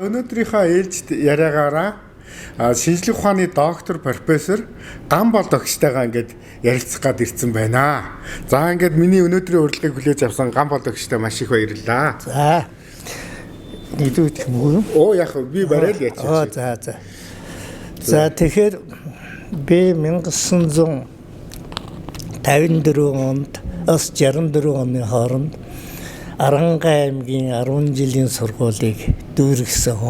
Өнөөдрийнхөө ээлжид яриагаараа шинжлэх ухааны доктор профессор Гамбол огчтойгоо ингээд ярилцах гад ирсэн байна. За ингээд миний өнөөдрийн урилгыг хүлээж авсан Гамбол огчтой маш их баярлалаа. За. Нэгдүгээр юм уу? Оо яг би барай л яачих. За. За тэгэхээр би 1954 онд 64 оны хооронд Аранга аймгийн 10 жилийн сургуулийг дүүргэсэн.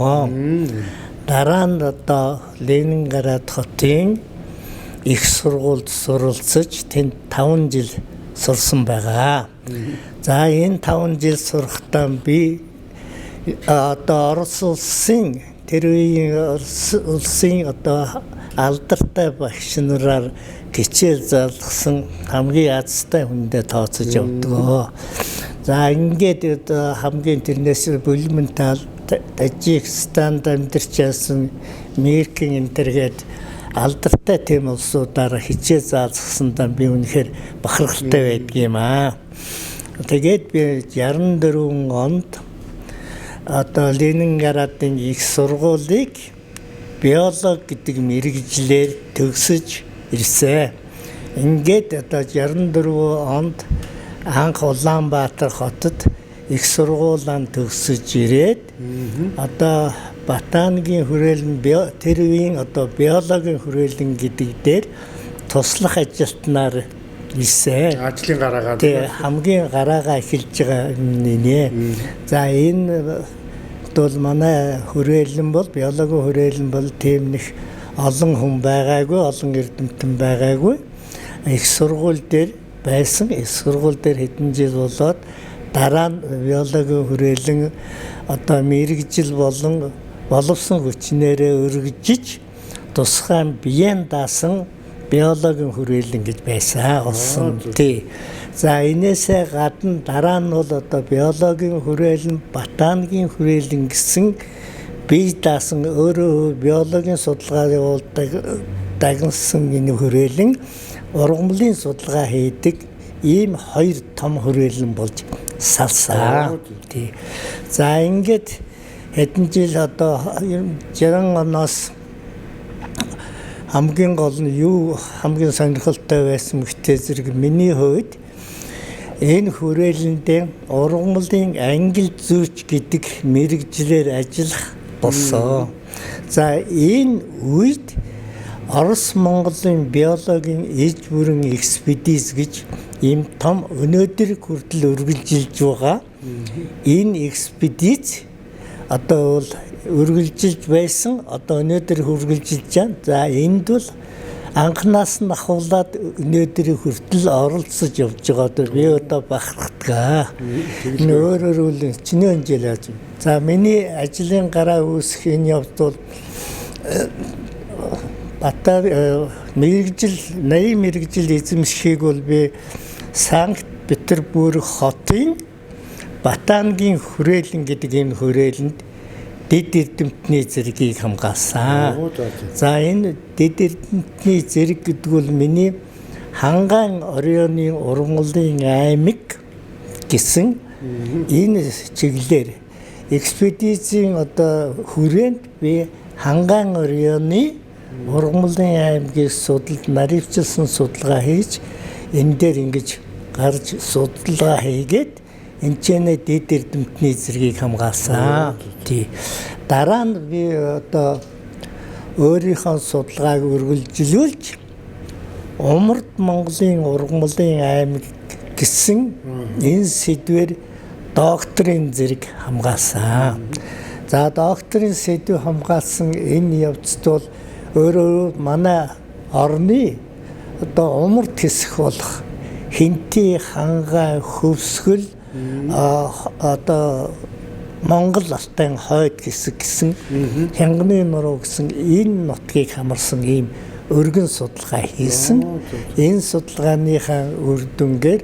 Дараа нь одоо Ленинград хотын их сургуульд суралцж тэнд 5 жил сурсан байгаа. За энэ 5 жил сурахдаа би одоо Орос улсын тэр үеийн улсын одоо алдартай багш нараар хичээл залгасан хамгийн азтай хүндээ тооцож явдаг. За ингээд хамгийн тэрнээс Бүлмэнтал Тажикстанд амьдарч яасан Меркин энтергээд алдартай тэм улсуудаар хичээл заалгасандаа би үнэхээр бахархалтай байдгийм аа. Тэгээд би 64 онд одоо Ленинградын их сургуулийг биологи гэдэг мэргэжлээр төгсөж ирсэн. Ингээд одоо 64 онд анх Улаанбаатар хотод их сургуулиан төгсөж ирээд одоо ботаникийн хүрээлэн тэр үеийн одоо биологийн хүрээлэн гэдэг дээр туслах ажилтнаар ирсэн. Ажлын гараагаа хамгийн гараагаа эхэлж байгаа юм нэ. За энэ бол манай хүрээлэн бол биологийн хүрээлэн бол тийм нэг олон хүн байгаагүй, олон эрдэмтэн байгаагүй. Их сургууль дээр байсан. Их сургууль дээр хэдэн жил болоод дараа нь биологийн хүрээлэн одоо мэргэжил болон боловсон хүчнээрээ өргөжж тусгай биеийн даасан биологийн хүрээлэн гэж байсан олсон. Тий. За энээсээ гадна дараа нь бол одоо биологийн хүрээлэн, ботаникийн хүрээлэн гэсэн бие даасан өөрөө биологийн судалгаа явуулдаг дагнсан энэ хүрээлэн ургамлын судалгаа хийдэг ийм хоёр том хүрээлэн болж салсаа. Тий. За ингээд хэдэн жил одоо 60 оноос хамгийн гол нь юу хамгийн сонирхолтой байсан гэхдээ зэрэг миний хувьд энэ хүрээлэндээ ургамлын ангил зүйч гэдэг мэргэжлэр ажиллах болсон. За энэ үед Орос Монголын биологийн иж бүрэн экспедиц гэж ийм том өнөөдөр хүртэл үргэлжилж байгаа. Энэ экспедиц одоо бол үргэлжилж байсан. Одоо өнөөдөр үргэлжилж байна. За энд бол анхнаас нь ахуулаад өнөөдөр хүртэл оролцож явж байгаа. Би одоо бахархдаг. Өөрөөр хэлбэл чиний хэмжээл яаж вэ? За миний ажлын гараа үүсэх энэ явц бол нарийн мэргэжил эзэмшихийг бол би Санкт Петербург хотын ботаникийн хүрээлэн гэдэг энэ хүрээлэнд дэд эрдэмтний зэргийг хамгаалсан. За энэ дэд эрдэмтний зэрэг гэдэг бол миний Ханган Орионы ургамлын аймаг гэсэн энэ чиглэлээр экспедицийн одоо хүрээнд би Ханган Орионы ургамлын аймгийг наривчилсан судалгаа хийж энэ дээр ингэж гарч судалгаа хийгээд энэчнээ дэд эрдэмтний зэргийг хамгаалсан. Тий. Дараа нь би одоо өөрийнхөө судалгааг үргэлжлүүлж Умард Монголын ургамлын аймаг гэсэн энэ сэдвээр докторийн зэрэг хамгаалсан. За докторийн сэдв хамгаалсан энэ явцд бол өөрөө манай орны одоо умард хэсэх болох Хинти, Хангай, Хөвсгөл одоо Монгол алтан хойд хэсэг гэсэн Хянганы нуруу гэсэн энэ нутгийг хамарсан ийм өргөн судалгаа хийсэн. Энэ судалгааныхаа үр дүнгээр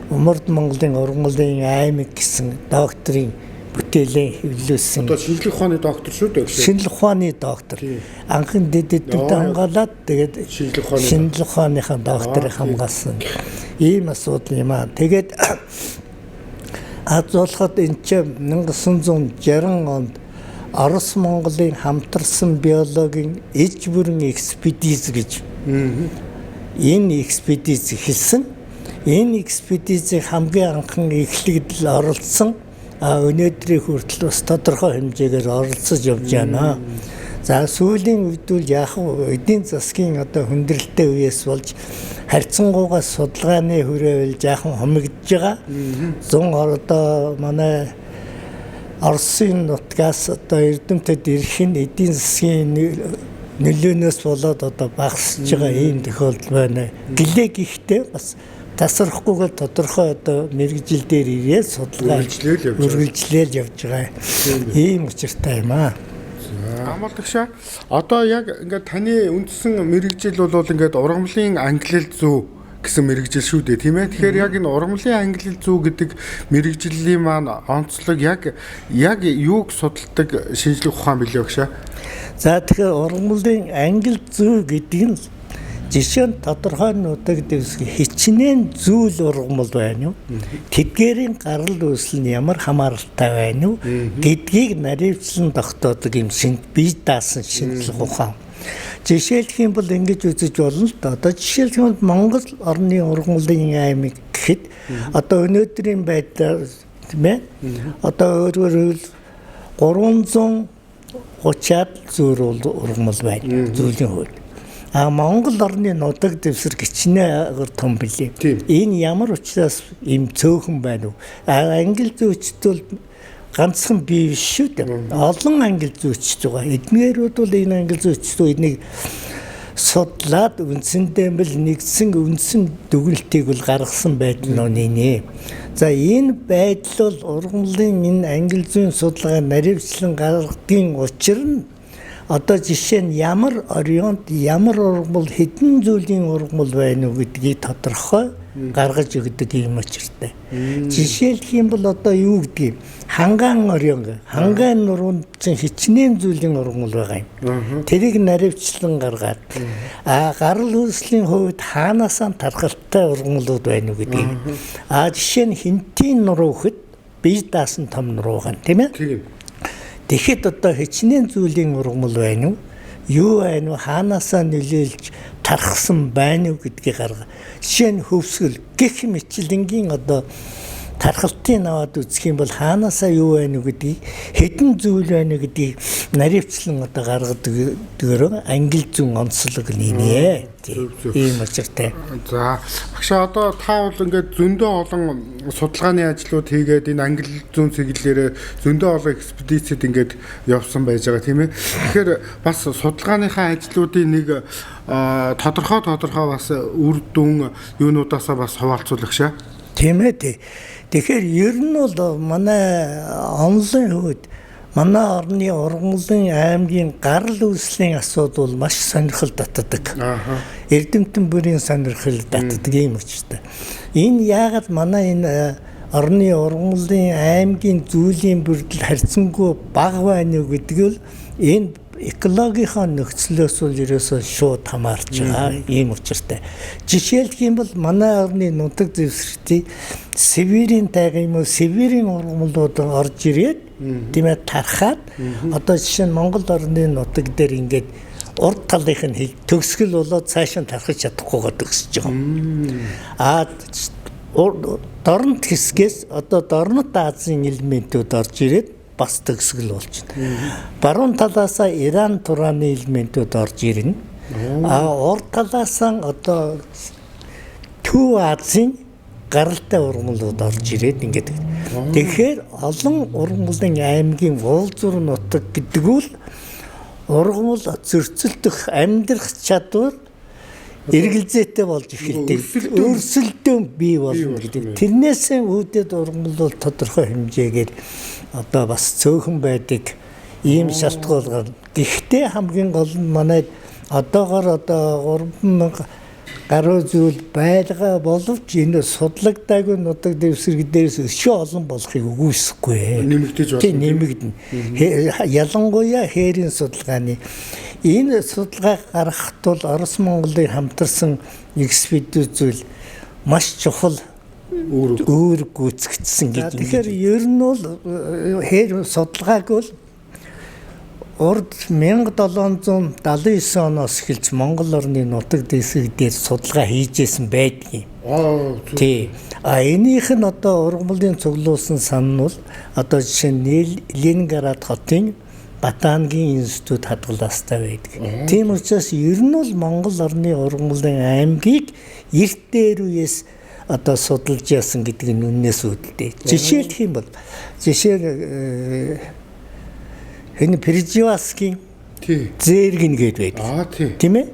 Умард Монголын ургамлын аймаг гэсэн докторийн бүтээлээ хэвлүүлсэн. Одоо шинжлэх ухааны доктор шүү дээ. Шинжлэх ухааны доктор. Анхан дэд эдэмтэй хамгаалаад тэгээд шинжлэх ухааныхаа докторыг хамгаалсан. Ийм асуудал юм аа. Тэгээд аз болоход энэ чинь 1960 онд Орос Монголын хамтарсан биологийн эж бүрэн экспедиц гэж энэ экспедиц хэлсэн. Энэ экспедицийг хамгийн анхан эхлэгдэл оролцсон өнөөдрийн хүртэл бас тодорхой хэмжээгээр оролцож явж байна. За сүүлийн үед бол яг эдийн засгийн одоо хүндрэлтэй үеэс болж харьцангуйгаас судалгааны хүрээвэл жаахан хомигдж байгаа. 100 одоо манай Оросын нутгаас одоо Эрдэмтэд ирэх нь эдийн засгийн нөлөөнөөс болоод одоо багасж байгаа ийм тохиолдол байна. Гэлээ гэхдээ бас тасрахгүйгээр тодорхой одоо мэргэжил дээр ирээд судалгаа үргэлжлээл явж байгаа. Ийм учиртай юм аа. Амлагдагшаа одоо яг ингээд таны үндсэн мэргэжил бол ингээд ургамлын ангилал зүй гэсэн мэргэжил шүү дээ, тийм ээ. Тэгэхээр яг энэ ургамлын ангилал зүй гэдэг мэргэжлийн маань онцлог яг юуг судалдаг шинжлэх ухаан билээ багшаа? За тэгэхээр ургамлын ангил зүй гэдэг нь жишээ нь тодорхой нутаг дэвсгэр хичнээн зүйл ургамал байна уу? Тэдгээрийн гарал үүсэл нь ямар хамааралтай байна уу гэдгийг наривчлан тогтоодог юм бие даасан шинжлэх ухаан. Жишээлх юм бол ингэж үзэж болно л да. Одоо жишээлх юм бол Монгол орны ургамлын аймаг гэхэд одоо өнөөдрийн байдлаар тийм ээ. Одоо өөрөөр хэлбэл 330-аад зүйл ургамал байна. Зүйлийн хувьд. Монгол орны нутаг дэвсгэр хичнээн том билээ. Энэ ямар учраас ийм цөөхөн байна уу? Англи зүйчд бол ганцхан бий биш шүү дээ. Олон англи зүйчд байгаа. Эднээрүүд бол энэ англи зүйчдүүд энийг судлаад үндсэндээ бэл нэгдсэн үндсэн дүгнэлтийг бол гаргасан байдал нэ. За энэ байдал бол ургамлын энэ англи зүйн судалгаа наривчлан гаргадгийн учир нь одоо жишээ нь ямар орионд ямар ургамал хэдэн зүйлийн ургамал байна уу гэдгийг тодорхой гаргаж өгдөг юм учиртай. Жишээлх юм бол одоо юу гэдгийг хангаан орион хангаан нуруунд хичнээн зүйлийн ургамал байгаа юм. Тэрийг наривчлан гаргаад гарал үүслийн хувьд хаанаасаа тархалтай ургамлууд байна уу гэдгийг. Жишээ нь хинтийн нуруу гэхэд бие даасан том нуруу гэн тийм ээ. Тэгэхэд одоо хичнээн зүйлийн ургамал байна уу? Юу байна уу? Хаанаасаа нөлөөлж тархсан байна уу гэдгийг гарга. Жишээ нь хөвсгөл гэх мэтлэнгийн одоо тархалтын аваад үзэх юм бол хаанаасаа юу байна уу гэдгийг хэдэн зүйл байна уу гэдгийг наривчлан одоо гаргадаг дөрөв англи зүүн онцлог нэ. Ийм учиртай. За багшаа одоо та бол ингээд зөндөө олон судалгааны ажлууд хийгээд энэ англи зүүн чиглэлээр зөндөө олон экспедицэд ингээд явсан байж байгаа тийм ээ. Тэгэхээр бас судалгааныхаа ажлуудын нэг тодорхой бас үр дүн юунуудаасаа бас хуваалцуулах шаа. Тийм ээ. Тэгэхээр ер нь бол манай онлын хувьд манай орны ургамлын аймгийн гарал үүслийн асуудал маш сонирхол татдаг. Эрдэмтэн бүрийн сонирхол татдаг юм учиртай. Энэ яагаад манай энэ орны ургамлын аймгийн зүйлийн бүрдэл харьцангуй бага байна уу гэдэг нь энэ экологийнхаа нөхцлөөс бол ерөөсөө шууд хамаарч байгаа ийм учиртай. Жишээлх юм бол манай орны нутаг дэвсгэртийн Сибирийн тайга юм уу Сибирийн ургамлууд орж ирээд тийм ээ тархаад одоо жишээ нь Монгол орны нутаг дээр ингээд урд талынх нь төгсгөл болоод цаашаа тархаж чадахгүйгээр төгсөж байгаа. Дорнот хэсгээс одоо Дорнот Азийн элементүүд орж ирээд бас төгсгөл болж байна. Баруун талаасаа Иран турааны элементүүд орж ирнэ. Урд талаасаа одоо Төв Азийн гаралтай ургамлууд орж ирээд ингээд. Тэгэхээр олон ургамлын аймгийн уулзуур нутаг гэдэг нь ургамал зөрчилдөх амьдрах чадвар эргэлзээтэй болж эхэлдэг. Өрсөлдөөн бий болно гэдэг. Тэрнээсээ үүдээд ургамал бол тодорхой хэмжээгээр одоо бас цөөхөн байдаг ийм шалтгаан гарна. Гэхдээ хамгийн гол нь манай одоогоор одоо 3000 гаруй зүйл байлгаа боловч энэ судлагдаагүй нутаг дэвсгэр дээрээс өшөө олон болохыг үгүйсэхгүй. Нэмэгдэж байна. Нэмэгдэнэ. Ялангуяа хээрийн судалгааны энэ судалгаа гаргахад бол Орос Монголын хамтарсан экспедиц зүйл маш чухал өөр гүйцэгдсэн гэж. Тэгэхээр ер нь бол хээр судалгааг бол урд 1779 оноос эхэлж Монгол орны нутаг дэсэг дээр судалгаа хийжсэн байдгийг. Тий. Энийх нь одоо ургамлын цуглуулсан сан нь бол одоо жишээ нь Ленинград хотын Ботаникийн институт хадгалаастай байдаг. Тийм учраас ер нь бол Монгол орны ургамлын аймгийг эрт дээр үеэс одоо судалж яасан гэдэг нь үннээс үүдэлтэй. Жишээлх юм бол энэ Пржевальский зээргэн гэдэг байдаг. Тийм ээ?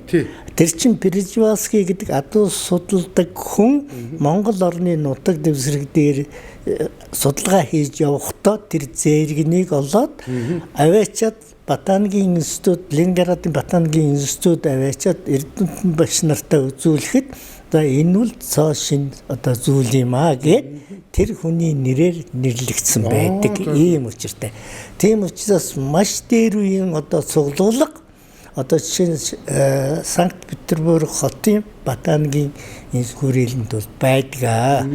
Тэр чин Пржевальский гэдэг адуу судалдаг хүн Монгол орны нутаг дэвсгэр дээр судалгаа хийж явахдаа тэр зээргэнийг олоод аваачаад Ботаникийн институт, Ленинградын Ботаникийн институт аваачаад Эрдэнэтийн багш нартай үзүүлэхэд за энэ бол цоо шин одоо зүйл юм аа гэд тэр хүний нэрээр нэрлэгдсэн байдаг ийм учиртай. Тийм учраас маш дээр үеийн одоо цуглуулга одоо жишээ нь Санкт-Петербург хотын Ботаникийн хүрээлэнд бол байдаг.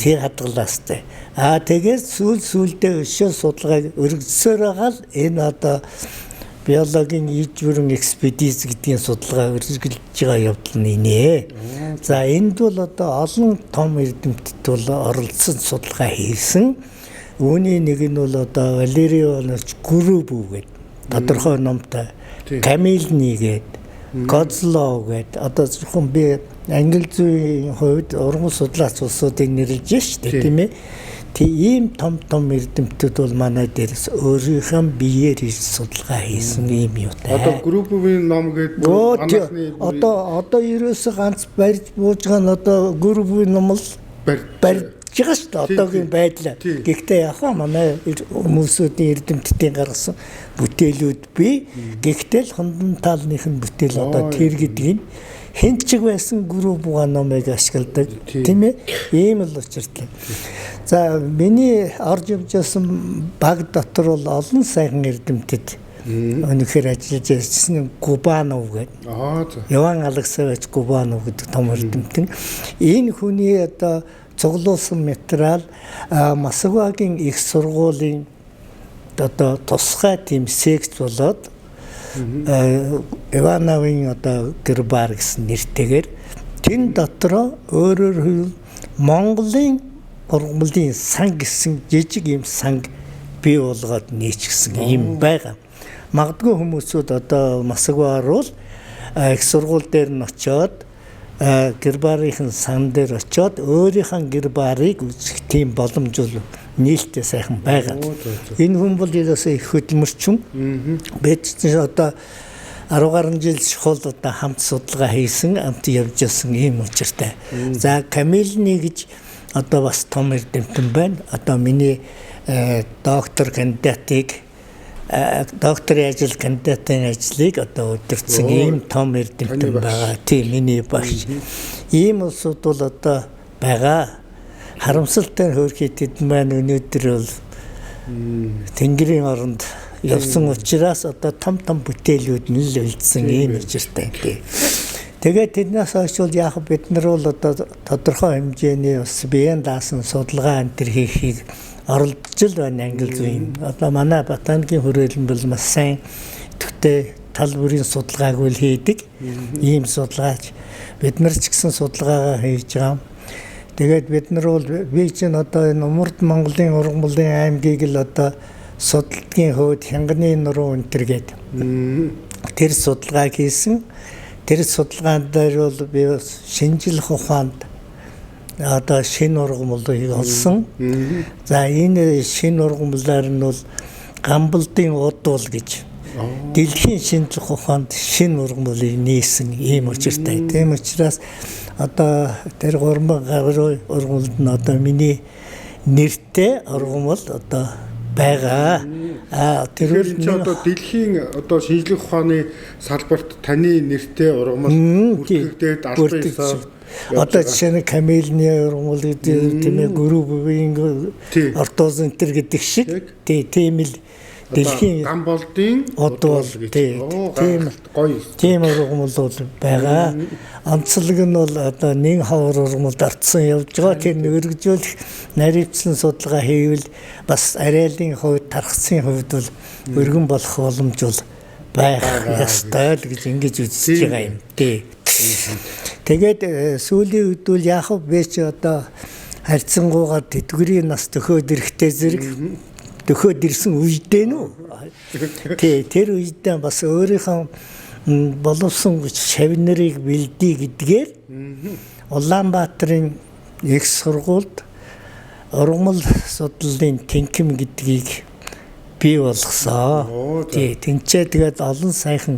Тэр хадгалаастай. Тэгээд сүүлдээ өшөө судалгааг өргөсөөр байгаа л энэ одоо биологийн иж бүрэн экспедиц гэдгийн судалгаа үргэлжлэж байгаа явдал нэ. За энд бол одоо олон том эрдэмтэд бол оролцсон судалгаа хийсэн. Үүний нэг нь бол одоо Валерий Иванович Гурубов гэдэг тодорхой номтой, Камильний гэдэг, Козлов гэдэг одоо зөвхөн би англи зүйн хувьд уран судлаач улсуудыг нэрлэж штэ тийм ээ. Тийм том эрдэмтэд бол манай дээрс өөрийнхөө биеэр ирж судалгаа хийсэн юм юу та. Одоо Гурубовын ном гэдэг манайхны одоо ерөөсө ганц барьж бууж байгаа нь одоо Гурубовын ном л барьж байгаа шүү дээ одоогийн байдлаа. Гэхдээ яхаа манай хүмүүсүүдийн эрдэмтдийн гаргасан бүтээлүүд бий. Гэхдээ л хондан таалных нь бүтээл одоо тэр гэдгийг хэн ч байсан Гурубовын номыг ашигладаг тийм ээ. Ийм л учиртай. За миний орж явж байсан баг дотор бол олон сайхан эрдэмтэд өнөхөр ажиллаж ирсэн Губанов гэдэг. Иван Алексеевич Губанов гэдэг том эрдэмтэн. Энэ хүний одоо цуглуулсан материал Москвагийн их сургуулийн одоо тусгай тийм секц болоод Ивановын одоо Гербар гэсэн нэртэйгээр тэн дотроо өөрөөр хэлбэл Монголын ургамлын сан гэсэн жижиг юм санг бий болгоод нээчихсэн юм байгаа. Магадгүй хүмүүсүүд одоо Москва руу их сургууль дээр нь очиод Гербарын сан дээр очиод өөрийнхөө Гербарыг үзэх тийм боломж бол нээлттэй сайхан байгаа. Энэ хүн бол ерөөсөө их хөдөлмөрчүн. Бэдсэн одоо 10 гаруй жил шхол одоо хамт судалгаа хийсэн, хамт явж байсан ийм учиртай. За Камильний гэж одоо бас том эрдэмтэн байна. Одоо миний доктор кандидатыг докторийн ажил кандидатын ажлыг одоо удирдсан ийм том эрдэмтэн байгаа. Тийм миний багш. Ийм улсууд бол одоо байгаа. Харамсалтай хөөрхий тэд маань өнөөдөр бол Тэнгэрийн оронд явсан учраас одоо том бүтээлүүд нь л үлдсэн ийм учиртай. Тэгээд тэднээс хойш бол яг бид нар бол одоо тодорхой хэмжээний бас биеийн даасан судалгаа энэ төр хийхийг оролдож л байна англи зүйн. Одоо манай Ботаникийн хүрээлэн бол маш сайн төвтэй тал бүрийн судалгааг үл хийдэг. Ийм судалгаач бид нар ч гэсэн судалгаагаа хийж байгаа. Тэгээд бид нар бол би чинь одоо энэ Умард Монголын ургамлын аймгийг л одоо судалдгийн хувьд Хянганы нуруу өнтер гэдэг. Тэр судалгааг хийсэн. Тэр судалгаан дээр бол би шинжлэх ухаанд одоо шинэ ургамлыг олсон. За энэ шинэ ургамлаар нь бол гамбалдын удуул гэж дэлхийн шинжлэх ухаанд шинэ ургамлыг нээсэн ийм учиртай. Тийм учраас одоо тэр 3000 гаруй ургамлд нь одоо миний нэртэй ургамл одоо байгаа. Тэр одоо дэлхийн одоо шинжлэх ухааны салбарт таны нэртэй ургамал бүртгэгдээд албан ёсоор одоо жишээ нь Камильний ургамал гэдэг тийм ээ Гурубовын ортозентер гэдэг шиг тийм л Дэлхийн ган болдын удвал тийм гоё. Тийм ургамал бол байгаа. Онцлог нь бол одоо нэг хавар ургамалд орцсон явж байгаа. Тэр өргөжүүлэх наривчлан судалгаа хийвэл бас ареалын хувьд тархацын хувьд бол өргөн болох боломж бол байх ёстой л гэж ингэж үзэж байгаа юм. Тэгээд сүүлийн үед бол яг вэ чи одоо харьцангуйгаар тэтгэврийн нас төхөөд ирэхтэй зэрэг төхөөд ирсэн үедээ нүү. Тэр үедээ бас өөрийнхөө боловсон шавнарыг бэлдээ гэдгээр Улаанбаатарын их сургуульд ургамал судлалын тэнхим гэдгийг бий болгосон. Тэнцээ тэгээд олон сайхан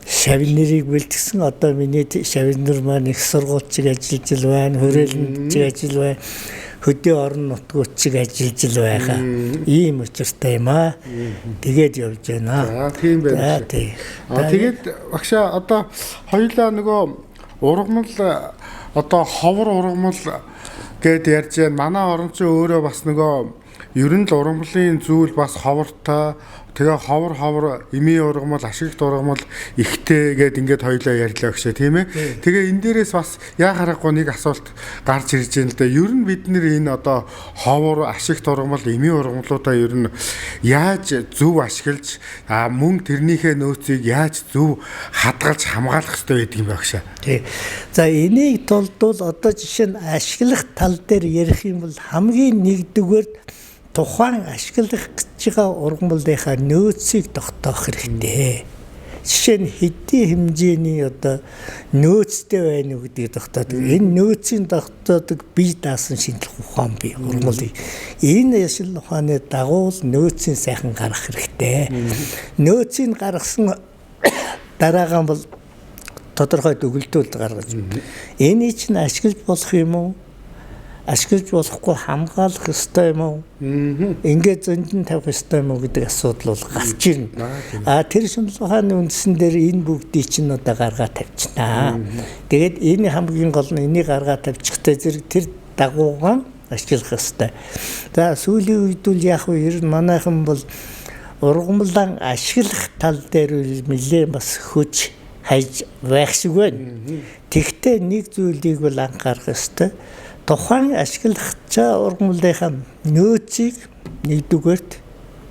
шавнарыг бэлтгэсэн. Одоо миний шавнар маань их сургуульчиг ажиллаж байна, хүрээлэнд ажиллаж байна, хөдөө орон нутгууд чиг ажиллаж байгаа. Ийм учиртай юм аа. Тэгээд явж байна. Тийм байна. Тэгээд багшаа одоо хоёулаа нөгөө ургамал одоо ховор ургамал гэд ярьж байна. Манай орончин өөрөө бас нөгөө ер нь л ургамлын зүйл бас ховортой. Тэгээ ховор эмийн ургамал, ашигт ургамал ихтэй гэд ингээд хоёлоо ярьлаа гэшээ тийм ээ. Тэгээ энэ дээрээс бас яа харахгүй нэг асуулт гарч ирж байна л да. Ер нь бид нэр энэ одоо ховор, ашигт ургамал, эмийн ургамлуудаа ер нь яаж зөв ашиглаж мөн тэрнийхээ нөөцийг яаж зөв хадгалж хамгаалах хэрэгтэй байдаг юм бэ гэшээ. Тий. За энийг тулдвал одоо жишээ нь ашиглах тал дээр ярих юм бол хамгийн нэгдүгээр тухайн ашиглах гэж байгаа ургамлынхаа нөөцийг тогтоох хэрэгтэй. Жишээ нь хэдийн хэмжээний одоо нөөцтэй байна уу гэдгийг тогтоодог. Энэ нөөцийн тогтоодог бие даасан шинжлэх ухаан бий ургамлыг. Энэ шинжлэх ухааны дагуу нөөцийн сайхан гаргах хэрэгтэй. Нөөцийг гаргасан дараагаан бол тодорхой төгөлдөлд гаргаж. Энийг чинь ашиглаж болох юм уу? Ашиглаж болохгүй хамгаалах ёстой юм уу? Ингээд зөндөн тавих ёстой юм уу гэдэг асуудал бол гарч ирнэ. Тэр шинжлэх ухааны үндсэн дээр энэ бүгдийг чинь одоо гаргаад тавьчихнаа. Тэгээд энэ хамгийн гол нь энийг гаргаад тавьчихтай зэрэг тэр дагуугаан ашиглах ёстой. За сүүлийн үед бол яг ер нь манайхан бол ургамлан ашиглах тал дээр нэлээд бас хүч хайж байх шиг байна. Тэгтээ нэг зүйлийг бол анхаарах ёстой. Тухайн ашиглах ургамлынхаа нөөцийг нэгдүгээрт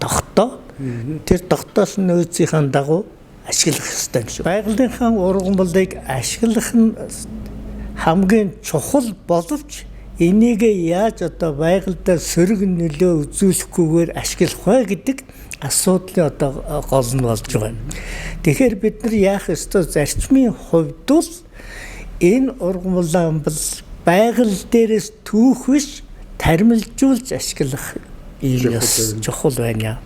тогтоо. Тэр тогтоосон нөөцийн дагуу ашиглах ёстой юм шиг. Байгалийн ургамлыг ашиглах нь хамгийн чухал боловч энийг яаж одоо байгальдаа сөрөг нөлөө үзүүлэхгүйгээр ашиглах вэ гэдэг асуудлын одоо гол нь болж байгаа юм. Тэгэхээр бид нар яах ёстой зарчмын хувьд бол энэ ургамлаа бол байгаль дээрээс түүх биш тармилжуулж ашиглах иймээс чухал байна.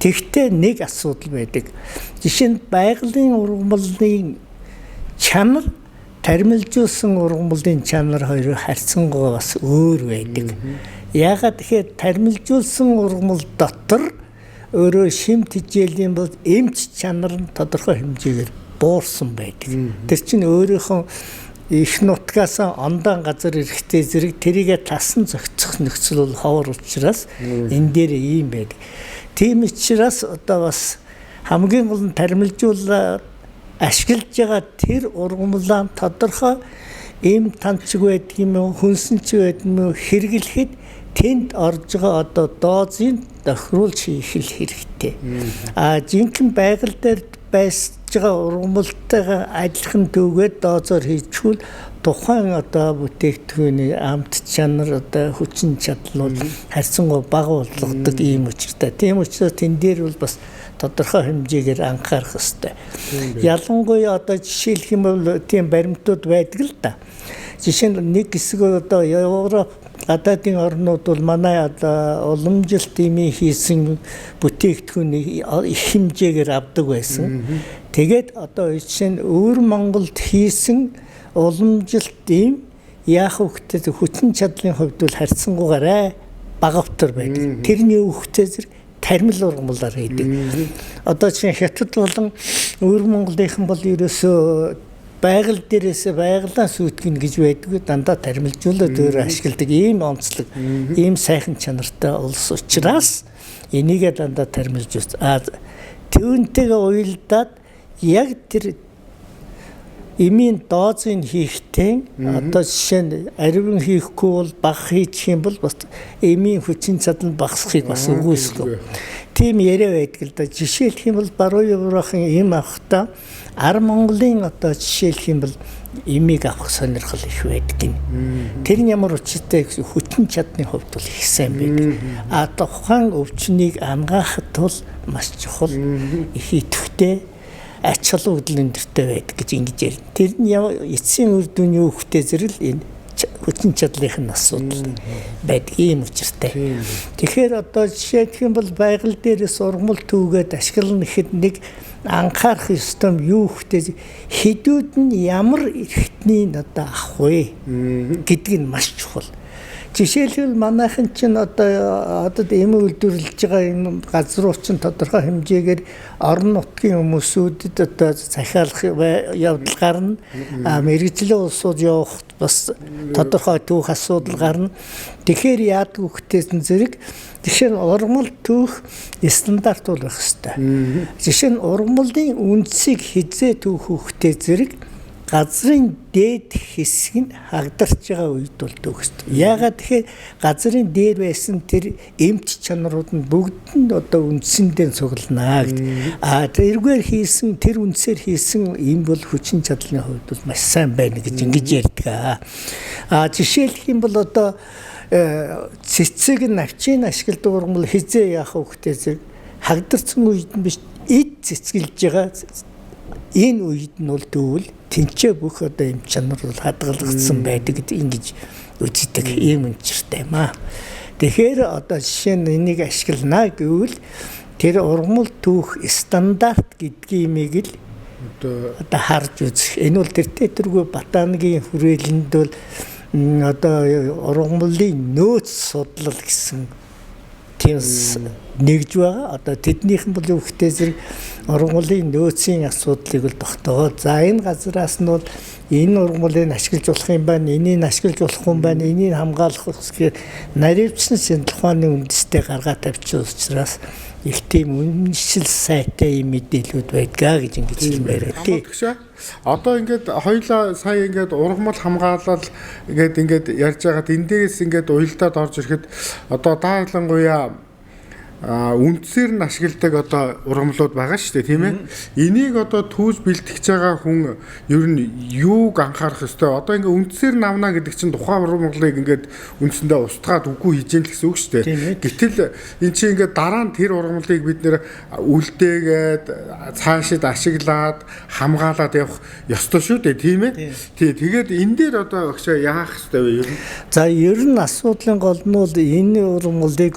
Тэгтээ нэг асуудал байдаг. Жишээ нь байгалийн ургамлын чанар тармилжуулсан ургамлын чанар хоёр харьцангуй бас өөр байдаг. Яагаад тэгэхээр тармилжуулсан ургамал дотор өөрөө шимт хичээлийн бол эмч чанар нь тодорхой хэмжээгээр буурсан байдаг. Тэр чинь өөрийнхөө их нутгаас ондон газар ирэхтэй зэрэг тэрийгэ тасан зохицох нөхцөл бол ховор учраас энэ дээр ийм байдаг. Тийм учраас одоо бас хамгийн гол нь тармилжуулаад ашиглаж байгаа тэр ургамлаа тодорхой эм танчиг байдаг юм уу, хүнсэнч байдаг юм уу хэрэглэхэд тэнд орж байгаа одоо доозыг тохируулж хийх хэрэгтэй. Жинхэнэ байгаль дээр байж байгаа ургамалтайгаа адилхан төвгээд доозоор хийчихвэл тухайн одоо бүтээгдэхүүний амт чанар одоо хүчин чадлууд харьцангуй бага болгодог ийм учиртай. Тийм учраас тэн дээр бол бас тодорхой хэмжээгээр анхаарах хэрэгтэй. Ялангуяа одоо жишээлх юм бол тийм баримтууд байдаг л да. Жишээ нь нэг хэсэг одоо Европ гадаадын орнууд бол манай одоо уламжилт имийн хийсэн бүтээгдэхүүнийг их хэмжээгээр авдаг байсан. Тэгээд одоо жишээ нь өвөр Монголд хийсэн уламжилт им яах вэ? Хүчин чадлын хувьд бол харьцангуйгаараа багавтар байдаг. Тэрний өгөхтэй зэрэг тармил ургамлаар хийдэг. Одоо чинь Хятад болон өвөр Монголынхан бол ерөөсөө байгаль дээрээс байгалаа сүйтгэн гэж байдгүй дандаа тармилжуулаад өөр ашигладаг ийм онцлог ийм сайхан чанартай улс учраас энийгээ дандаа тармилжуулж түүнтэйгээ уялдаад яг тэр эмийн доозыг хийхдээ одоо жишээ нь аривын хийхгүй бол баг хийчих юм бол бас эмийн хүчин чадал багасхыг бас үгүйсэв. Тийм яриа байдаг л да. Жишээлх юм бол баруун Европын эм авахдаа Ар Монголын одоо жишээлх юм бол эмийг авах сонирхол их байдаг юм. Тэр нь ямар учиртай гэсэн хүчин чадны хувьд бол их сайн байдаг. Тухайн өвчнийг ангаахад бол маш чухал их идэвхтэй ач холбогдол өндөртэй байдаг гэж ингэж ярина. Тэр нь эцсийн үр дүн юу хөхтэй зэрэл энэ хүчин чадлын асуудал байдаг ийм учиртай. Тэгэхээр одоо жишээлх юм бол байгаль дээрээс ургамал түүгээд ашиглана гэхэд нэг анхаарах ёстой юу хөхтэй хэдүүд нь ямар эрхтний одоо авах вэ гэдг нь маш чухал. Жишээлбэл манайхан чинь одоо эм үйлдвэрлэж байгаа энэ газрууд чинь тодорхой хэмжээгээр орон нутгийн хүмүүсүүдэд одоо захиалах явдал гарна. Мэргэжлийн улсууд явах бас тодорхой түүх асуудал гарна. Тэгэхээр яадаг үхтэйсэн зэрэг жишээ нь ургамал түүх стандарт бол байх ёстой. Жишээ нь ургамлын үндсийг хизээ түүх үхтэй зэрэг газрын дээд хэсэг нь хагдарч байгаа үед бол төгсдөг. Яагаад тэгэхээр газрын дээр байсан тэр эмч чанарууд нь бүгд нь одоо үндсэндээ цуглана гэдэг. Тэргээр хийсэн тэр үндсээр хийсэн эм бол хүчин чадлын хувьд бол маш сайн байна гэж ингэж ярьдаг. Жишээлх юм бол одоо цэцэг навчийг ашигладаг ургамал хизээ яах вэ гэхтэй зэрэг хагдарсан үед нь биш эд цэцгэлж байгаа энэ үед нь бол тэгвэл тэнцээ бүх одоо юм чанар бол хадгалагдсан байдаг гэдэг ингэж үздэг ийм үнчиртэй юм аа. Тэгэхээр одоо жишээ нь энийг ашиглана гэвэл тэр ургамал түүх стандарт гэдгиймийг л одоо харж үзэх. Энэ бол тэр тэргүй Батааныгийн хүрээлэнд бол одоо ургамлын нөөц судлал гэсэн тийм нэгж байгаа. Одоо тэднийхэн бол юу гэхтэй зэрэг ургамлын нөөцийн асуудлыг л тогтоогоо. За энэ газраас нь бол энэ ургамлыг ашиглаж болох юм байна, энийг ашиглаж болохгүй юм байна, энийг хамгаалах гэхээр наривчсан шинжилгээний үндэстэй гаргаад тавьчих учраас их тийм үнэншил сайтай юм мэдээлүүд байдгаа гэж ингэж хэлмээр тий. Одоо ингээд хоёлаа сая ингээд ургамал хамгаалал ингээд ярьж байгаад эндээс ингээд уялдаад орж ирэхэд одоо даалангуяа үндсээр нь ашигладаг одоо ургамлууд байгаа шүү дээ тийм ээ. Энийг одоо түүж бэлтгэж байгаа хүн ер нь юуг анхаарах ёстой? Одоо ингээ үндсээр нь авна гэдэг чинь тухайн ургамлыг ингээд үндсэндээ устгаад үгүй хийж гэн гэсэн үг шүү дээ. Гэтэл эн чинь ингээ дараа нь тэр ургамлыг бид нэр үлдээгээд цаашид ашиглаад хамгаалаад явах ёстой шүү дээ тийм ээ. Тэгээд энэ дээр одоо өгшөө яах ёстой вэ ер нь? За ер нь асуудлын гол нь бол энэ ургамлыг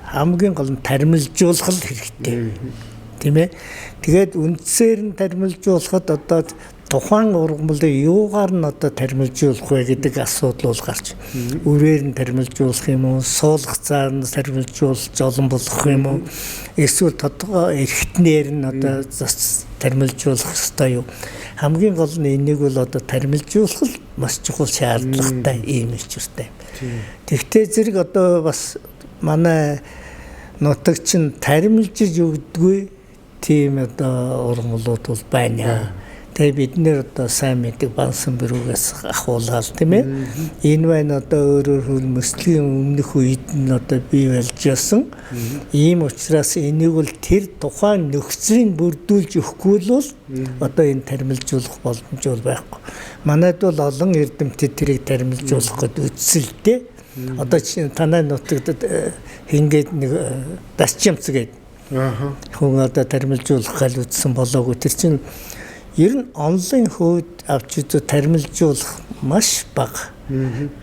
хамгийн гол нь тармилжуулах хэрэгтэй. Тийм ээ. Тэгээд үндсээр нь тармилжуулахад одоо тухайн ургамлыг юугаар нь одоо тармилжуулах вэ гэдэг асуудал бол гарч. Үрээр нь тармилжуулах юм уу, суулгах цаар нь тармилжуулж олон болох юм уу? Эсвэл тодорхой эрхтнээр нь одоо тармилжуулах ёстой юу? Хамгийн гол нь энийг бол одоо тармилжуулах л маш чухал шаардлагатай юм учиртай. Тэгвэл зэрэг одоо бас манай нутагч нь таримлжиж өгдөггүй тийм одоо ургамлууд бол байна. Тэгээ бид нэр одоо сайн мэддэг бансан бэрүүгээс ахуулаад тийм ээ. Энэ байна одоо өөрөөр хэл мөслийн өмнөх үед нь одоо бий болж ясан. Ийм учраас энийг бол тэр тухайн нөхцөлийг бүрдүүлж өгөхгүй л одоо энэ таримлжуулах боломж бол байхгүй. Манайд бол олон эрдэмтэд тэрийг таримлжуулах гэдэг үсэлтэй. Одоо чинь танай нутагт хингээд нэг дасчимц гээд хүн одоо таримлжуулах гал үтсэн болоогүй. Тэр чинь ер нь онлайн хөөд авч үзүү таримлжуулах маш бага.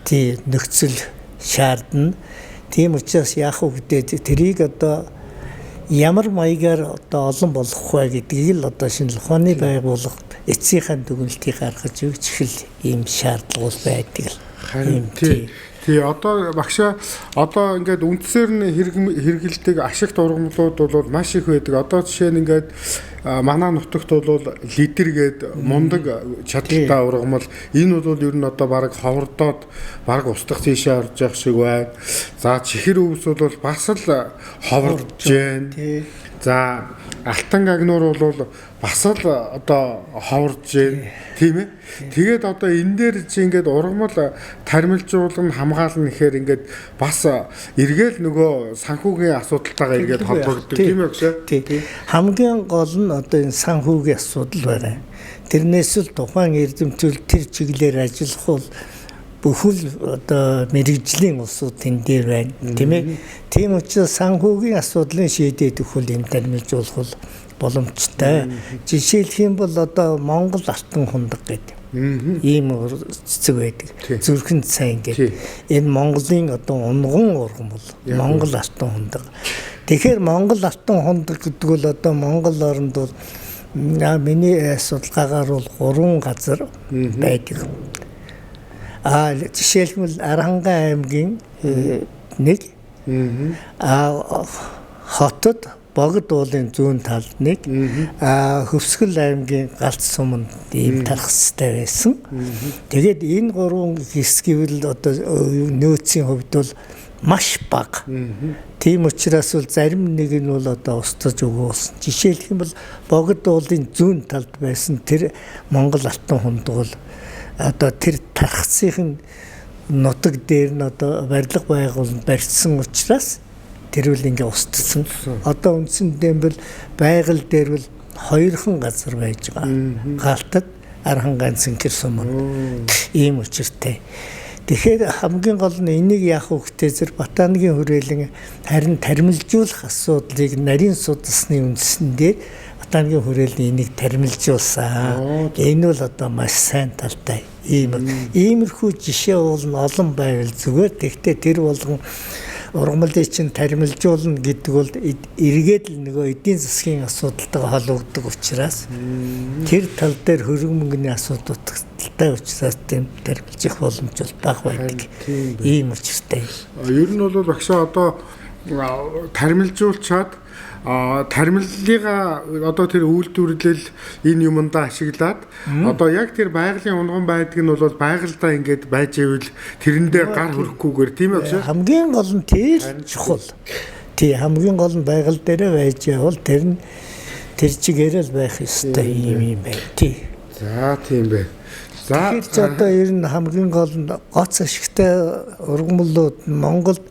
Тий нөхцөл шаардна. Тийм учраас яах вэ гэдэг тэрийг одоо ямар маягаар одоо олон болох вэ гэдгийг л одоо шинэ ухааны байгууллага эцсийнхээ дүгнэлтийг гаргаж өгч хэл ийм шаардлага байдаг л. Харин Тий одоо багшаа одоо ингээд үндсээр нь хэрэгэлдэг ашигт ургамлууд бол маш их байдаг. Одоо жишээ нь ингээд манай нутагт бол лидер гээд мундаг чадaltaй ургамал энэ бол ер нь одоо баг ховордоод баг устдах тийшээ орж явах шиг байна. За чихэр өвс бол бас л ховордож байна. За алтан агнуур бол бас л одоо ховорж байна. Тийм ээ. Тэгээд одоо энэ дээр чи ингээд ургамал тармилжуулан хамгаална гэхээр ингээд бас эргээл нөгөө санхүүгийн асуудалтайгаа эргээд холбогддог тийм ээ гэж. Тий. Хамгийн гол нь одоо энэ санхүүгийн асуудал байна. Тэрнээс л тухайн эрдэмтдэл тэр чиглэлээр ажиллах бол бүхэл одоо мэрэгжлийн улсууд тэн дээр байна тийм ээ. Тийм учраас санхүүгийн асуудлыг шийдээд өгөх юм тармилжуулах бол боломжтой. Жишээлх юм бол одоо Монгол алтан хундаг гэдэг ийм цэцэг байдаг. Зүрхэнд сайн гэдэг. Энэ Монголын одоо унган урган бол Монгол алтан хундаг. Тэгэхээр Монгол алтан хундаг гэдэг бол одоо Монгол оронд бол миний судалгаагаар бол 3 газар байдаг. Жишээлбэл Арангай аймгийн нэг хотод Богд уулын зүүн талд нэг Хөвсгөл аймгийн галт суманд ийм тархастай байсан. Тэгээд энэ 3 хэсгийг л одоо нөөцийн хувьд бол маш бага. Тийм учраас бол зарим нэг нь бол одоо устгаж өгөөсөн. Жишээлх юм бол Богд уулын зүүн талд байсан тэр Монгол алтан хундаг бол одоо тэр тархацын нутаг дээр нь одоо барилга байгуулалт барьсан учраас тэр үл ингээ устдсан. Одоо үндсэндээ бол байгаль дээр бол 2хан газар байж байгаа. Галтад Архан ганцэнхэр сум. Ийм учиртай. Тэгэхээр хамгийн гол нь энийг яах вэ гэхээр ботаникийн хүрээлэн харин тармилжуулах асуудлыг нарийн судалсны үндсэн дээр ботаникийн хүрээлэн энийг тармилжуулсан. Энэ бол одоо маш сайн талтай. Иймэрхүү жишээ бол олон байвал зүгээр. Тэгвэл тэр болгон ургамлыг чинь тармилжуулна гэдэг бол эргээд л нөгөө эдийн засгийн асуудалтайгаа холбогддог учраас тэр тал дээр хөрөнгө мөнгөний асуудалтай учраас тийм тармилжих боломж бол бага байдаг. Ийм учиртай. Ер нь бол багшаа одоо тармилжуулчаад тармиллыгаа одоо тэр үйлдвэрлэл энэ юмдаа ашиглаад одоо яг тэр байгалийн унган байдаг нь бол байгальдаа ингээд байж ивэл тэрэндээ гар хөрөхгүйгээр тийм ээ гэж. Хамгийн гол нь тэр чухал. Тий хамгийн гол нь байгаль дээрээ байж явал тэр чигээрээ л байх ёстой юм байна. Тий. За тийм бэ. За тэгэхээр одоо ер нь хамгийн гол нь гоц ашигтай ургамлууд Монголд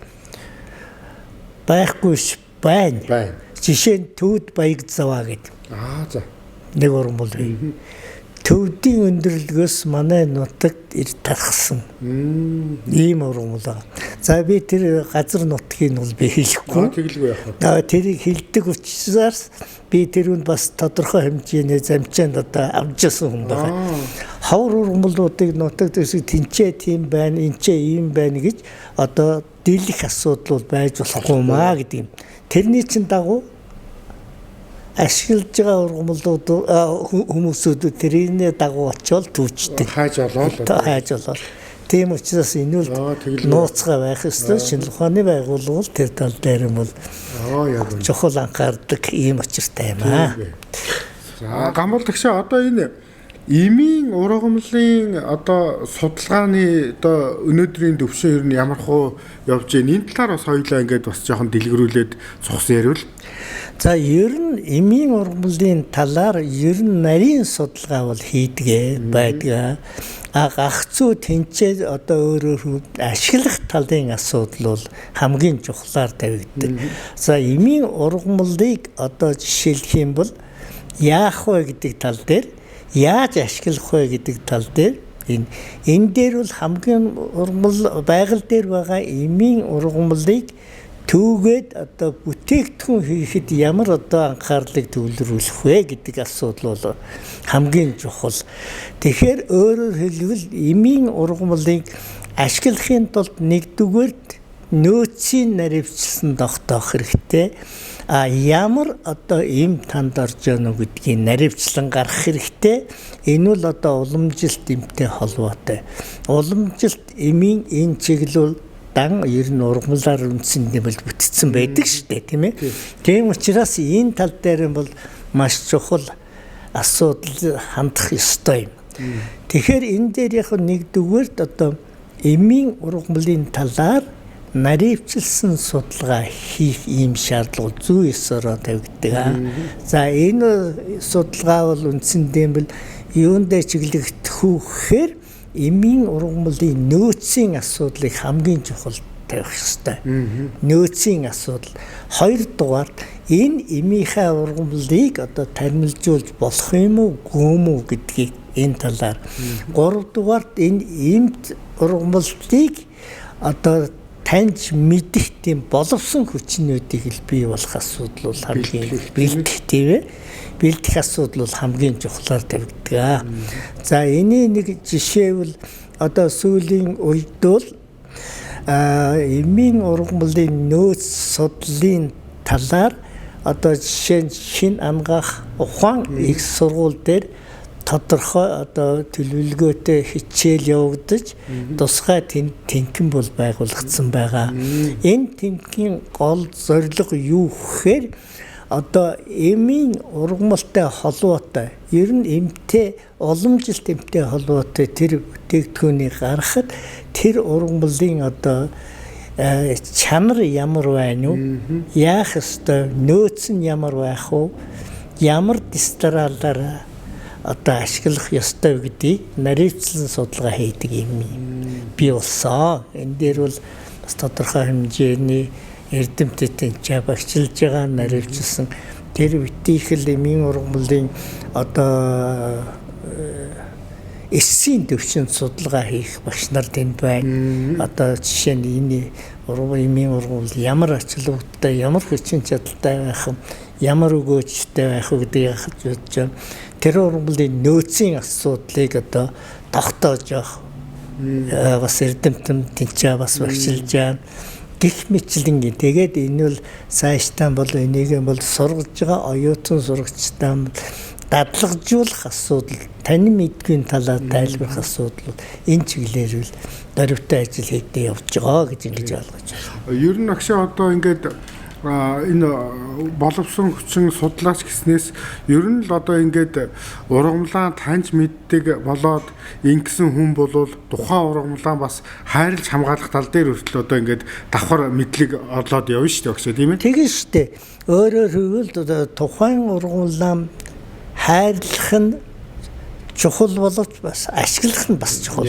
байхгүй байна. Жишээ нь Төвд Баяг Заваа гэдэг. За. Нэг ургамл бай. Төвдийн өндөрлөгөөс манай нутагт тархсан. Ийм ургамл байна. За би тэр газар нутгийг бол би хэлэхгүй. Тэглгүй яах вэ? Тэрийг хэлдэг учраас би тэр үнд бас тодорхой хэмжээний замчаанд одоо авч ясан хүн байна. Ховор ургамлуудыг нутагт тэнцээ тийм байна, энчээ ийм байна гэж одоо дийлэх асуудал бол байж болохгүй маа гэдэг юм. Тэрний чинь дагуу ашиглаж байгаа ургамлууд хүмүүсүүд тэрний дагуу очиод түүчтэй. Хайж олоо. Тийм учраас энэ бол нууцгаа байх ёстой. Шинэ ухааны байгууллага тэр тал дээр юм бол чухал анхаардаг ийм учиртай юм аа. За гамбалдагшаа одоо энэ эмийн ургамлын одоо судалгааны одоо өнөөдрийн төвшин ер нь ямар хөө явж байна? Энэ талаар бас хоёулаа ингээд бас жоохон дэлгэрүүлээд цугсан ярил. За ер нь эмийн ургамлын талаар ер нь нарийн судалгаа бол хийдэг байдаг. Ах зүй тэнцээ одоо өөрөөр ашиглах талын асуудал бол хамгийн чухлаар тавигддаг. За эмийн ургамлыг одоо жишээлх юм бол яах вэ гэдэг тал дээр яаж ашиглах вэ гэдэг тал дээр энэ дээр бол хамгийн ургамал байгаль дээр байгаа эмийн ургамлыг түүгээд одоо бүтээгдэхүүн хийхэд ямар одоо анхаарлыг төвлөрүүлэх вэ гэдэг асуудал бол хамгийн чухал. Тэгэхээр өөрөөр хэлбэл эмийн ургамлыг ашиглахын тулд нэгдүгээр нөөцийн наривчлсан тогтоох хэрэгтэй. Ямар одоо им танд орж байна уу гэдгийг наривчлан гаргах хэрэгтэй. Энэ бол одоо уламжилт имтэй холбоотой. Уламжилт имийн энэ чиглэл дан ер нь ургамлаар үндсэн нэмэлт бүтцсэн байдаг шүү дээ, тийм ээ. Тийм учраас энэ тал дээр бол маш чухал асуудал хандах ёстой юм. Тэгэхээр энэ дээр яг нэгдүгээрт одоо эмийн ургамлын талаар наривчилсан судалгаа хийх ийм шаардлага зүй ёсороо тавигддаг. За энэ судалгаа бол үндсэндээ бол юунд дээр чиглэгдэх үү гэхээр эмийн ургамлын нөөцийн асуудлыг хамгийн чухал тавих ёстой. Нөөцийн асуудал. Хоёрдугаар энэ эмийнхээ ургамлыг одоо тармилжуулж болох юм уу, гүм үү гэдгийг энэ талаар. Гуравдугаарт энэ эмт ургамлыг одоо таньж мэдэх тийм боловсон хүчнүүдийг л бий болох асуудал бол хамгийн бэлдэх тийм ээ. Бэлдэх асуудал бол хамгийн чухлаар тавигддаг. За энэний нэг жишээ бол одоо сүүлийн үед бол эмийн ургамлын нөөц судлалын талаар одоо жишээ нь шин ангаах ухаан их сургууль дээр тодорхой одоо төлөвлөгөөтэй хичээл явагдаж тусгай тэнхим бол байгуулагдсан байгаа. Энэ тэнхимийн гол зорилго юу гэхээр одоо эмийн ургамалтай холбоотой ер нь эмтэй уламжилт эмтэй холбоотой тэр бүтээгдэхүүнийг гаргахад тэр ургамлын одоо чанар ямар байна уу, яах ёстой, нөөц нь ямар байх вэ, ямар дистралаар одоо ашиглах ёстой гэдгийг наривчлан судалгаа хийдэг юм би болсон. Энэ дээр бол бас тодорхой хэмжээний эрдэмтэд багчилж байгаа наривчилсан тэр битийхэл эмийн ургамлын одоо эсийн төвчөнд судалгаа хийх багш нар тэнд байна. Одоо жишээ нь энэ эмийн ургамал ямар ачааллуудтай, ямар хүчин чадалтай байх юм, ямар өгөөжтэй байх вэ гэдгийг бодож байна. Тэр ургамлын нөөцийн асуудлыг одоо тогтоож явах бас эрдэмтэн тэнцээ бас багчилж байна. Гэх мэтлэн тэгээд энэ бол цаашдаа бол энийг бол сургаж байгаа оюутан сурагчдаа дадлагжуулах асуудал, тань мэдгийн талаар тайлбарлах асуудал энэ чиглэлээр л дөрвтэй ажил хийдэг явж байгаа гэж ингэж ойлгож байна. Ер нь агшаа одоо ингээд энэ боловсон хүчин судлаач гэснээс ер нь л одоо ингээд ургамлаа таньж мэддэг болоод ингэсэн хүн бол тухайн ургамлаа бас хайрлж хамгаалах тал дээр хүртэл одоо ингээд давхар мэдлэг орлоод явна шүү дээ багш тийм ээ. Тэгэн шүү дээ. Өөрөөр хэлбэл тухайн ургамлаа хайрлах нь чухал боловч бас ашиглах нь бас чухал.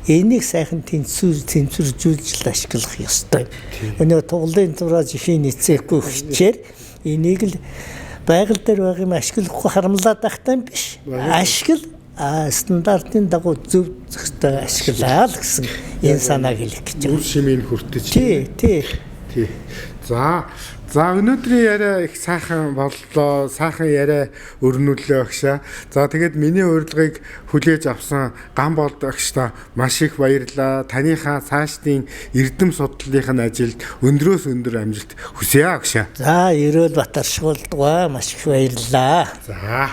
Энийг сайхан тэнцвэржүүлж ашиглах ёстой. Өнөө туглын зураа жихийн нийцээхгүй хичээр энийг л байгаль дээр байгаа юм ашиглахгүй харамлаад байхтай биш. Ашигла стандартын дагуу зөв зөвхөн ашиглаа л гэсэн энэ санааг хэлэх гэж байна. Үр шимийн хүртэж. Тий. За өнөөдрийн яриа их сайхан боллоо. Сайхан яриа өрнүүлээ агшаа. За тэгээд миний урилгыг хүлээж авсан Ганболд агштай маш их баярлалаа. Таныхаа цаашдын эрдэм судлалын ажилд өндрөөс өндөр амжилт хүсье агшаа. За ерөөл Батаршгуулдгаа маш их баярлалаа. За